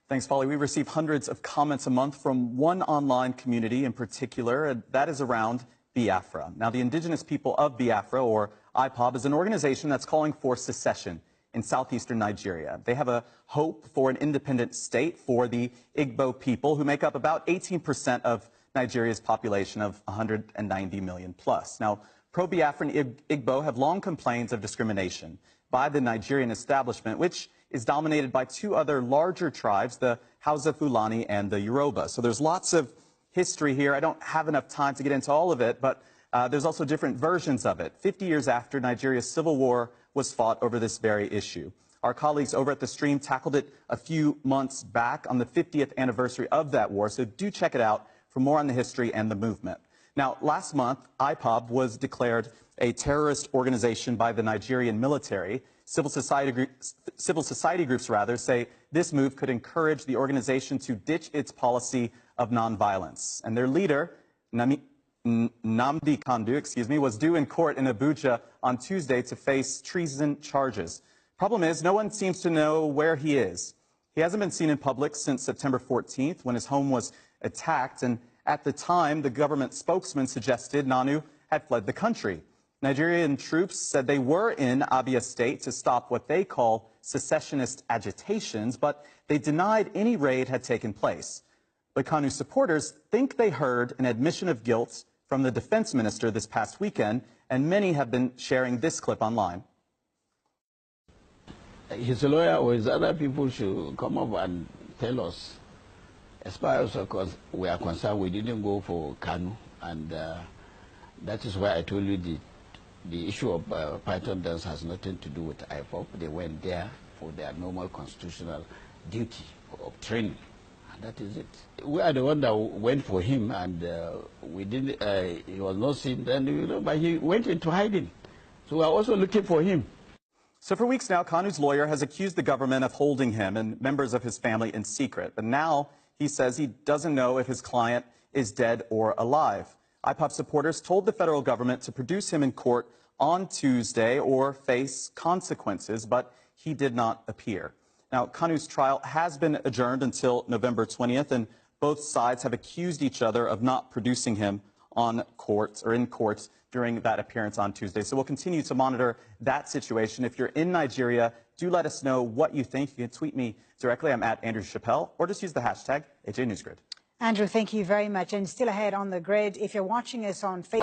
Thanks, Polly. We receive hundreds of comments a month from one online community in particular, and that is around Biafra. Now, the indigenous people of Biafra, or IPOB, is an organization that's calling for secession in southeastern Nigeria. They have a hope for an independent state for the Igbo people, who make up about 18% of Nigeria's population of 190 million plus. Now, pro-Biafran Igbo have long complained of discrimination by the Nigerian establishment, which is dominated by two other larger tribes, the Hausa Fulani and the Yoruba. So there's lots of history here. I don't have enough time to get into all of it, but there's also different versions of it. 50 years after Nigeria's civil war was fought over this very issue. Our colleagues over at The Stream tackled it a few months back on the 50th anniversary of that war, so do check it out for more on the history and the movement. Now, last month, IPOB was declared a terrorist organization by the Nigerian military. Civil society groups say this move could encourage the organization to ditch its policy of nonviolence. And their leader, Nnamdi Kanu, was due in court in Abuja on Tuesday to face treason charges. Problem is, no one seems to know where he is. He hasn't been seen in public since September 14th, when his home was attacked, and at the time, the government spokesman suggested Nanu had fled the country. Nigerian troops said they were in Abia State to stop what they call secessionist agitations, but they denied any raid had taken place. But Kanu supporters think they heard an admission of guilt from the defense minister this past weekend, and many have been sharing this clip online. His lawyer or his other people should come up and tell us. As far as we are concerned, we didn't go for Kanu, and that is why I told you the issue of Python dance has nothing to do with IPOB. They went there for their normal constitutional duty of training, and that is it. We are the one that went for him, and we didn't. He was not seen then, but he went into hiding. So we are also looking for him. So for weeks now, Kanu's lawyer has accused the government of holding him and members of his family in secret. But now he says he doesn't know if his client is dead or alive. IPOB supporters told the federal government to produce him in court on Tuesday or face consequences, but he did not appear. Now, Kanu's trial has been adjourned until November 20th, and both sides have accused each other of not producing him in court during that appearance on Tuesday. So we'll continue to monitor that situation. If you're in Nigeria, do let us know what you think. You can tweet me directly. I'm at Andrew Chappelle, or just use the hashtag AJNewsGrid. Andrew, thank you very much. And still ahead on the grid, if you're watching us on Facebook.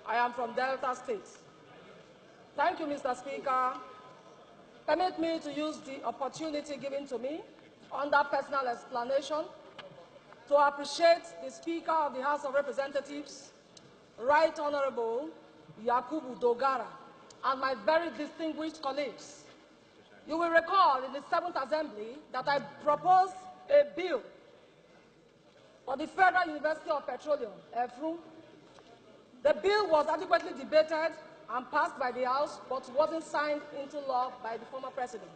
I am from Delta State. Thank you, Mr. Speaker. Permit me to use the opportunity given to me under personal explanation to appreciate the Speaker of the House of Representatives, Right Honorable Yakubu Dogara, and my very distinguished colleagues. You will recall in the 7th Assembly that I proposed a bill for the Federal University of Petroleum, EFRU. The bill was adequately debated and passed by the House, but wasn't signed into law by the former president.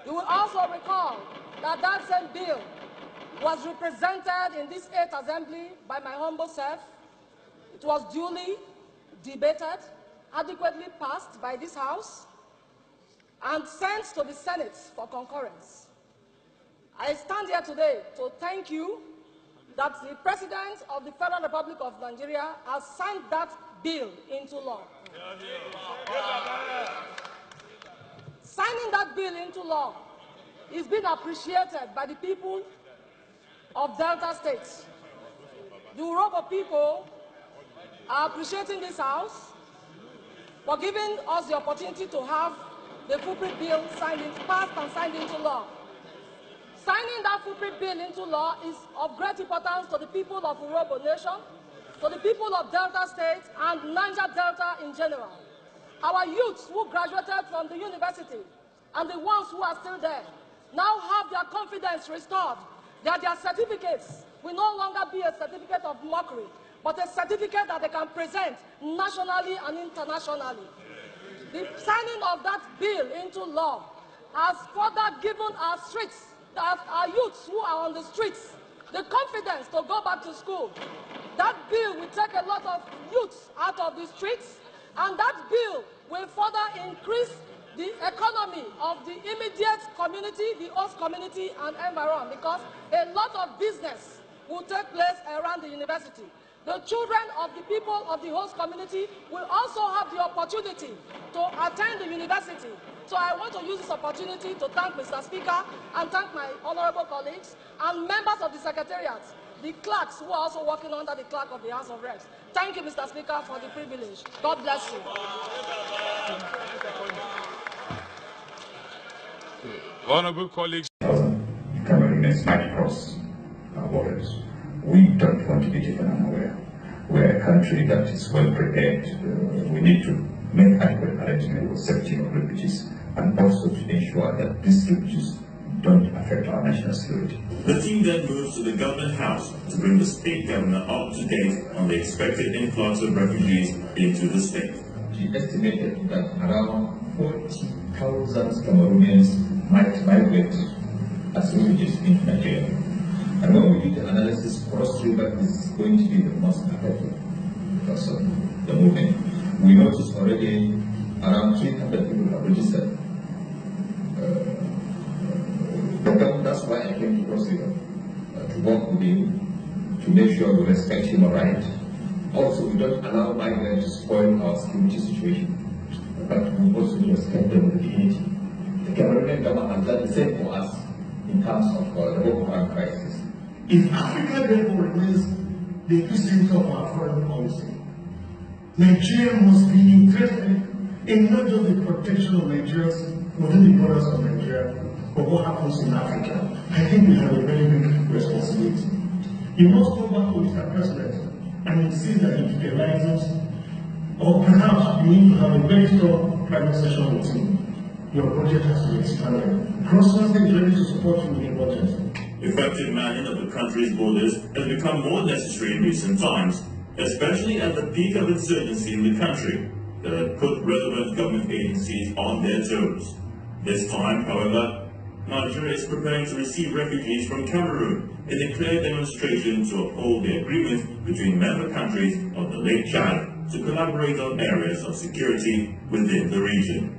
You will also recall that that same bill was represented in this 8th Assembly by my humble self. It was duly debated, adequately passed by this House, and sent to the Senate for concurrence. I stand here today to thank you that the President of the Federal Republic of Nigeria has signed that bill into law. Signing that bill into law is being appreciated by the people of Delta State. The Urobo people are appreciating this House for giving us the opportunity to have the Footprint Bill passed and signed into law. Signing that Footprint Bill into law is of great importance to the people of Urobo Nation, to the people of Delta State and Niger Delta in general. Our youths who graduated from the university and the ones who are still there now have their confidence restored, that their certificates will no longer be a certificate of mockery, but a certificate that they can present nationally and internationally. The signing of that bill into law has further given our streets, our youths who are on the streets, the confidence to go back to school. That bill will take a lot of youths out of the streets, and that bill will further increase the economy of the immediate community, the host community and environment, because a lot of business will take place around the university. The children of the people of the host community will also have the opportunity to attend the university. So I want to use this opportunity to thank Mr. Speaker and thank my honorable colleagues and members of the Secretariat, the clerks who are also working under the clerk of the House of Reps. Thank you, Mr. Speaker, for the privilege. God bless you. Honorable colleagues. Cameroonians might cross our borders. We don't want to be taken unaware. We're a country that is well prepared. We need to make adequate arrangement with safety of refugees and also to ensure that these refugees don't affect our national security. The team then moves to the government house to bring the state governor up to date on the expected influx of refugees into the state. He estimated that around 40,000 Cameroonians might migrate as refugees into Nigeria. And when we do the analysis, Cross River is going to be the most affected because of the movement. We noticed already around 300 people have registered. That's why I came to Cross River, to work with him, to make sure we respect human rights. Also, we don't allow migrants to spoil our security situation, but we also respect them with dignity. The Cameroonian government has done the same for us in terms of the Boko Haram crisis. If Africa therefore remains the epicenter of our foreign policy, Nigeria must be interested in not just the protection of Nigerians within the borders of Nigeria, but what happens in Africa. I think we have a very big responsibility. You must go back to Mr. President and insist that he realizes, or perhaps you need to have a very strong private session with him. Your budget has to be expanded. Cross-country is ready to support you with your budget. Effective manning of the country's borders has become more necessary in recent times, especially at the peak of insurgency in the country that had put relevant government agencies on their toes. This time, however, Nigeria is preparing to receive refugees from Cameroon in a clear demonstration to uphold the agreement between member countries of the Lake Chad to collaborate on areas of security within the region.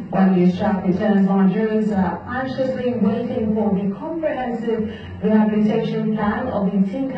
While news track returns, Nigerians are anxiously waiting for the comprehensive rehabilitation plan of the 18